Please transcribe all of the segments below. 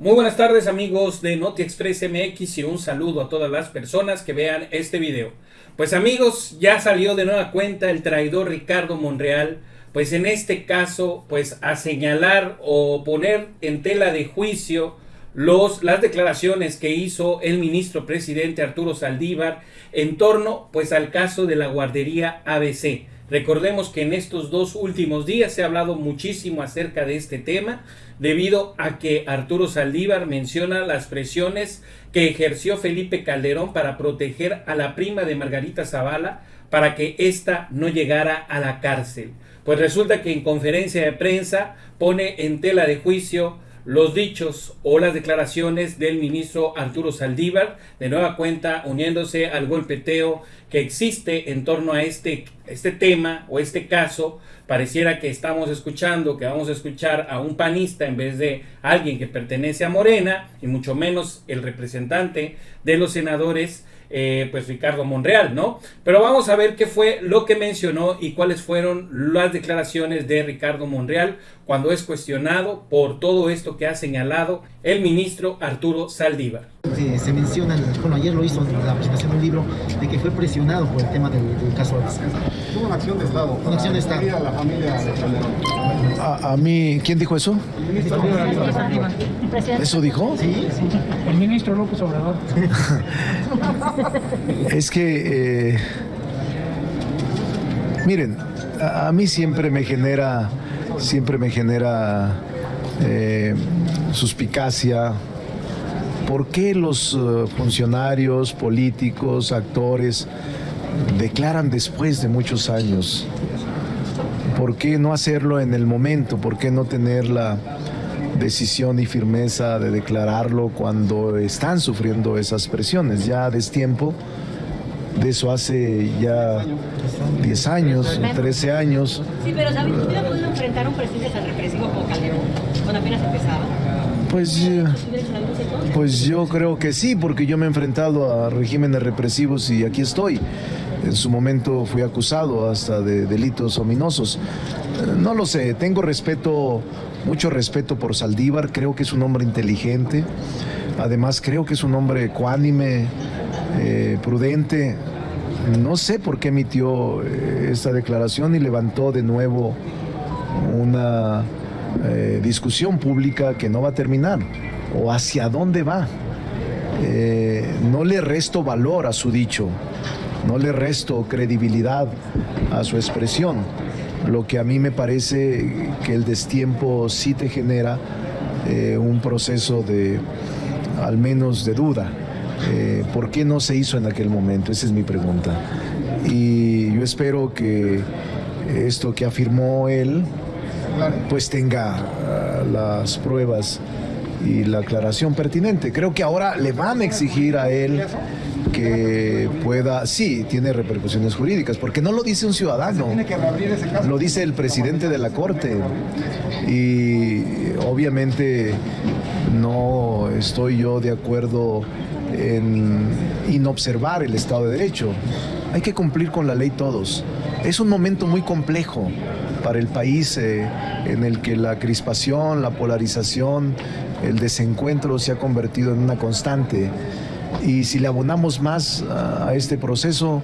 Muy buenas tardes amigos de Noti Express MX y un saludo a todas las personas que vean este video. Pues amigos, ya salió de nueva cuenta el traidor Ricardo Monreal, pues en este caso pues a señalar o poner en tela de juicio las declaraciones que hizo el ministro presidente Arturo Saldívar en torno pues al caso de la guardería ABC. Recordemos que en estos dos últimos días se ha hablado muchísimo acerca de este tema debido a que Arturo Saldívar menciona las presiones que ejerció Felipe Calderón para proteger a la prima de Margarita Zavala para que ésta no llegara a la cárcel. Pues resulta que en conferencia de prensa pone en tela de juicio los dichos o las declaraciones del ministro Arturo Saldívar, de nueva cuenta uniéndose al golpeteo que existe en torno a este tema o este caso. Pareciera que estamos escuchando, que vamos a escuchar a un panista en vez de alguien que pertenece a Morena, y mucho menos el representante de los senadores, pues Ricardo Monreal, ¿no? Pero vamos a ver qué fue lo que mencionó y cuáles fueron las declaraciones de Ricardo Monreal cuando es cuestionado por todo esto que ha señalado el ministro Arturo Saldívar. Se menciona, bueno, ayer lo hizo en la presentación de un libro, de que fue presionado por el tema del caso ABC. Tuvo una acción de Estado. Una acción de Estado. A la familia de Calderón. A mí, ¿quién dijo eso? El ministro Saldívar. ¿Eso dijo? Sí, sí. El ministro López Obrador. Es que, miren, a mí siempre me genera suspicacia. ¿Por qué los funcionarios, políticos, actores declaran después de muchos años? ¿Por qué no hacerlo en el momento? ¿Por qué no tener la decisión y firmeza de declararlo cuando están sufriendo esas presiones? Ya a destiempo, de eso hace ya 10 años, 13 años. Sí, pero ¿sabes? ¿Hubiera podido enfrentar a un presidente tan represivo como Calderón cuando apenas empezaba? Pues yo creo que sí, porque yo me he enfrentado a regímenes represivos y aquí estoy. En su momento fui acusado hasta de delitos ominosos. No lo sé, tengo mucho respeto por Saldívar, creo que es un hombre inteligente, además creo que es un hombre ecuánime, prudente. No sé por qué emitió esta declaración y levantó de nuevo una discusión pública que no va a terminar, o hacia dónde va. No le resto valor a su dicho, no le resto credibilidad a su expresión. Lo que a mí me parece que el destiempo sí te genera un proceso de, al menos de duda. ¿Por qué no se hizo en aquel momento? Esa es mi pregunta. Y yo espero que esto que afirmó él pues tenga las pruebas y la aclaración pertinente. Creo que ahora le van a exigir a él que pueda, sí, tiene repercusiones jurídicas, porque no lo dice un ciudadano, lo dice el presidente de la Corte, y obviamente no estoy yo de acuerdo en observar el Estado de Derecho. Hay que cumplir con la ley todos. Es un momento muy complejo para el país, en el que la crispación, la polarización, el desencuentro se ha convertido en una constante. Y si le abonamos más a este proceso,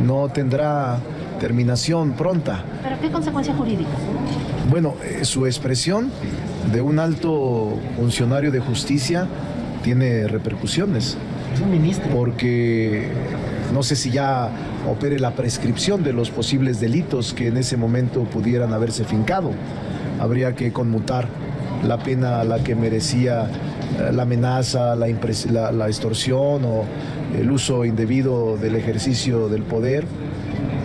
no tendrá terminación pronta. ¿Pero qué consecuencia jurídica? Bueno, su expresión de un alto funcionario de justicia tiene repercusiones. Es un ministro. Porque no sé si ya opere la prescripción de los posibles delitos que en ese momento pudieran haberse fincado. Habría que conmutar la pena a la que merecía la amenaza, la extorsión o el uso indebido del ejercicio del poder,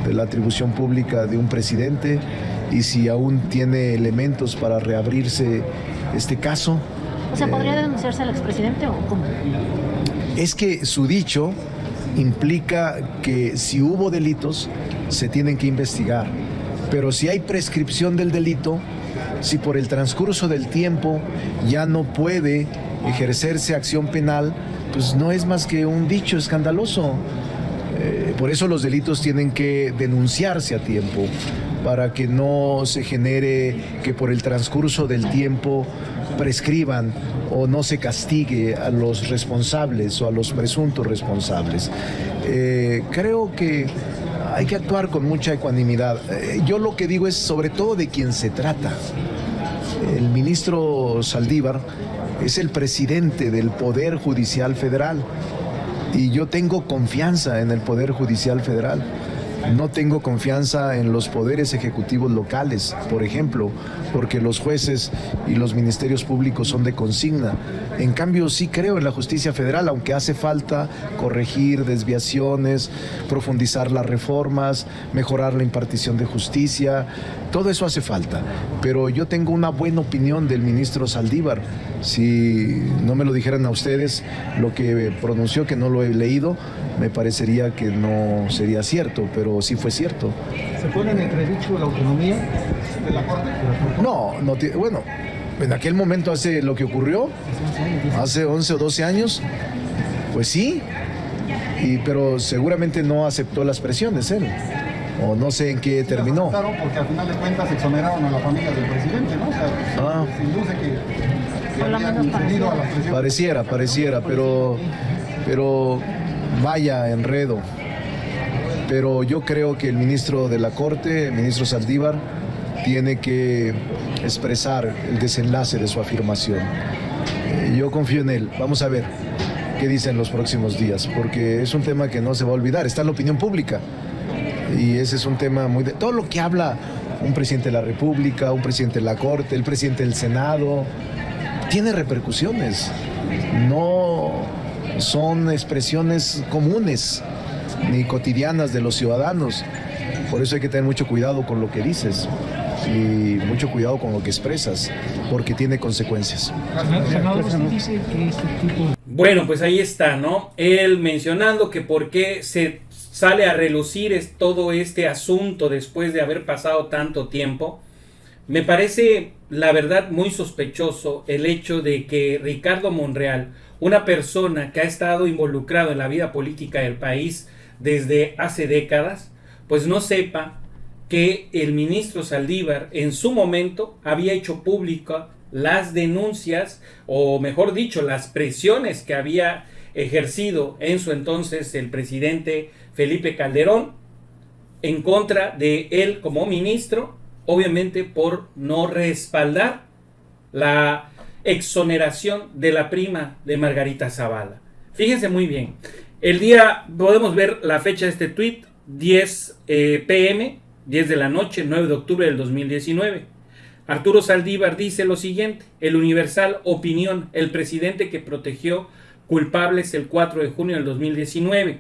de la atribución pública de un presidente, y si aún tiene elementos para reabrirse este caso. O sea, ¿podría denunciarse al expresidente o cómo? Es que su dicho implica que si hubo delitos, se tienen que investigar. Pero si hay prescripción del delito, si por el transcurso del tiempo ya no puede ejercerse acción penal, pues no es más que un dicho escandaloso. Por eso los delitos tienen que denunciarse a tiempo, para que no se genere que por el transcurso del tiempo prescriban o no se castigue a los responsables o a los presuntos responsables. Creo que hay que actuar con mucha ecuanimidad. Yo lo que digo es sobre todo de quién se trata. El ministro Saldívar es el presidente del Poder Judicial Federal y yo tengo confianza en el Poder Judicial Federal. No tengo confianza en los poderes ejecutivos locales, por ejemplo, porque los jueces y los ministerios públicos son de consigna. En cambio, sí creo en la justicia federal, aunque hace falta corregir desviaciones, profundizar las reformas, mejorar la impartición de justicia. Todo eso hace falta, pero yo tengo una buena opinión del ministro Saldívar. Si no me lo dijeran a ustedes, lo que pronunció, que no lo he leído, me parecería que no sería cierto, pero sí fue cierto. ¿Se pone en entredicho la autonomía de la Corte? No, bueno, en aquel momento hace lo que ocurrió, hace 11 o 12 años, pues sí, pero seguramente no aceptó las presiones él. O no sé en qué terminó. Porque al final de cuentas exoneraron a la familia del presidente, ¿no? O sea, se induce que habían cedido a las presiones. Pareciera, pero vaya enredo. Pero yo creo que el ministro de la Corte, el ministro Saldívar, tiene que expresar el desenlace de su afirmación. Yo confío en él. Vamos a ver qué dice en los próximos días, porque es un tema que no se va a olvidar. Está en la opinión pública. Y ese es un tema muy... Todo lo que habla un presidente de la República, un presidente de la Corte, el presidente del Senado, tiene repercusiones. No son expresiones comunes ni cotidianas de los ciudadanos. Por eso hay que tener mucho cuidado con lo que dices y mucho cuidado con lo que expresas, porque tiene consecuencias. Bueno, pues ahí está, ¿no? Él mencionando que por qué se sale a relucir todo este asunto después de haber pasado tanto tiempo. Me parece, la verdad, muy sospechoso el hecho de que Ricardo Monreal, una persona que ha estado involucrado en la vida política del país desde hace décadas, pues no sepa que el ministro Saldívar en su momento había hecho pública las denuncias, o mejor dicho, las presiones que había ejercido en su entonces el presidente Felipe Calderón en contra de él como ministro, obviamente por no respaldar la exoneración de la prima de Margarita Zavala. Fíjense muy bien, el día, podemos ver la fecha de este tweet, 10 p.m., 10 de la noche, 9 de octubre del 2019. Arturo Saldívar dice lo siguiente: El Universal, opinión, el presidente que protegió culpables el 4 de junio del 2019.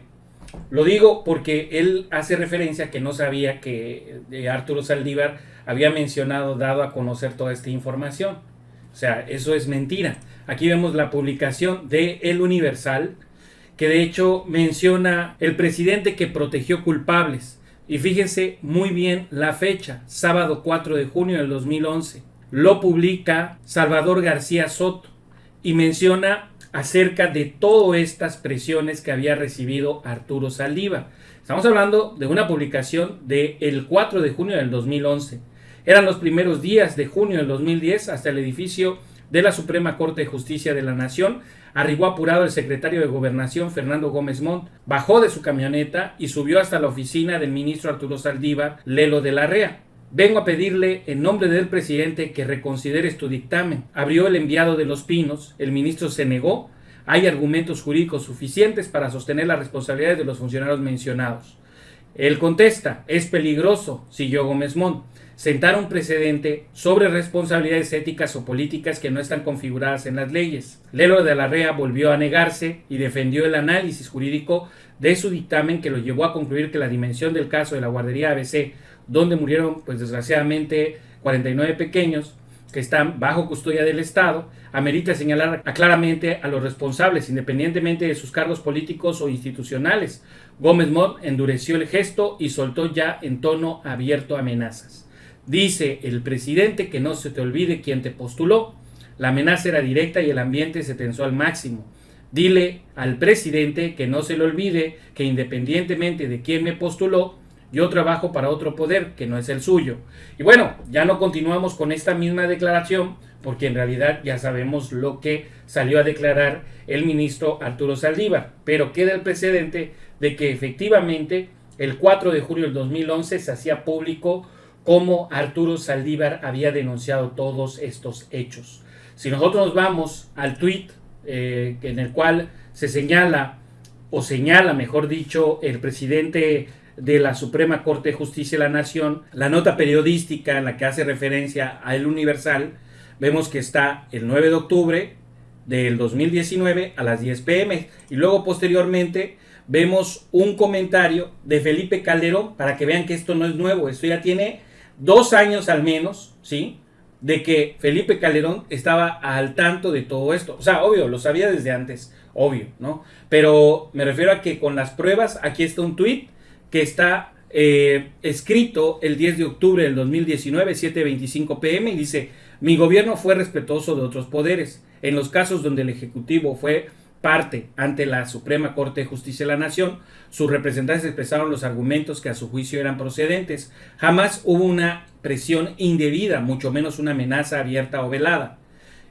Lo digo porque él hace referencia que no sabía que Arturo Saldívar había mencionado, dado a conocer toda esta información. O sea, eso es mentira. Aquí vemos la publicación de El Universal, que de hecho menciona el presidente que protegió culpables. Y fíjense muy bien la fecha, sábado 4 de junio del 2011. Lo publica Salvador García Soto y menciona acerca de todas estas presiones que había recibido Arturo Saldívar. Estamos hablando de una publicación del 4 de junio del 2011. Eran los primeros días de junio del 2010. Hasta el edificio de la Suprema Corte de Justicia de la Nación arribó apurado el secretario de Gobernación, Fernando Gómez Montt, bajó de su camioneta y subió hasta la oficina del ministro Arturo Saldívar, Lelo de la Rea. Vengo a pedirle en nombre del presidente que reconsideres tu dictamen. Abrió el enviado de Los Pinos, el ministro se negó. Hay argumentos jurídicos suficientes para sostener las responsabilidades de los funcionarios mencionados. Él contesta, es peligroso, siguió Gómez Montt, sentar un precedente sobre responsabilidades éticas o políticas que no están configuradas en las leyes. Lelo de la Rea volvió a negarse y defendió el análisis jurídico de su dictamen, que lo llevó a concluir que la dimensión del caso de la guardería ABC, donde murieron, pues desgraciadamente, 49 pequeños que están bajo custodia del Estado, amerita señalar claramente a los responsables, independientemente de sus cargos políticos o institucionales. Gómez Montt endureció el gesto y soltó ya en tono abierto amenazas. Dice el presidente que no se te olvide quién te postuló. La amenaza era directa y el ambiente se tensó al máximo. Dile al presidente que no se le olvide que independientemente de quién me postuló, yo trabajo para otro poder que no es el suyo. Y bueno, ya no continuamos con esta misma declaración porque en realidad ya sabemos lo que salió a declarar el ministro Arturo Saldívar, pero queda el precedente de que efectivamente el 4 de julio del 2011 se hacía público cómo Arturo Saldívar había denunciado todos estos hechos. Si nosotros nos vamos al tuit en el cual se señala, mejor dicho, el presidente de la Suprema Corte de Justicia de la Nación, la nota periodística en la que hace referencia a El Universal, vemos que está el 9 de octubre del 2019 a las 10 p.m. y luego posteriormente vemos un comentario de Felipe Calderón, para que vean que esto no es nuevo, esto ya tiene 2 años al menos, ¿sí?, de que Felipe Calderón estaba al tanto de todo esto. O sea, obvio, lo sabía desde antes, obvio, ¿no? Pero me refiero a que con las pruebas, aquí está un tuit que está escrito el 10 de octubre del 2019, 7:25 p.m. y dice: mi gobierno fue respetuoso de otros poderes. En los casos donde el Ejecutivo fue parte ante la Suprema Corte de Justicia de la Nación, sus representantes expresaron los argumentos que a su juicio eran procedentes. Jamás hubo una presión indebida, mucho menos una amenaza abierta o velada.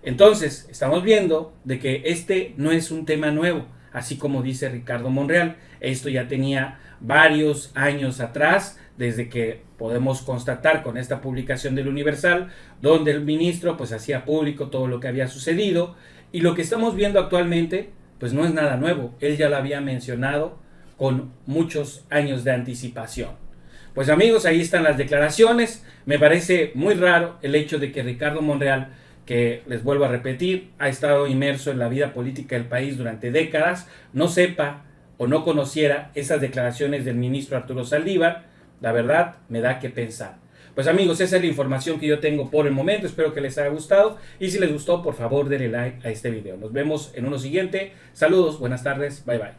Entonces, estamos viendo de que este no es un tema nuevo, así como dice Ricardo Monreal. Esto ya tenía varios años atrás, desde que podemos constatar con esta publicación del Universal, donde el ministro pues hacía público todo lo que había sucedido, y lo que estamos viendo actualmente pues no es nada nuevo. Él ya lo había mencionado con muchos años de anticipación. Pues amigos, ahí están las declaraciones. Me parece muy raro el hecho de que Ricardo Monreal, que les vuelvo a repetir, ha estado inmerso en la vida política del país durante décadas, no sepa o no conociera esas declaraciones del ministro Arturo Saldívar. La verdad, me da que pensar. Pues amigos, esa es la información que yo tengo por el momento. Espero que les haya gustado. Y si les gustó, por favor, denle like a este video. Nos vemos en uno siguiente. Saludos, buenas tardes, bye bye.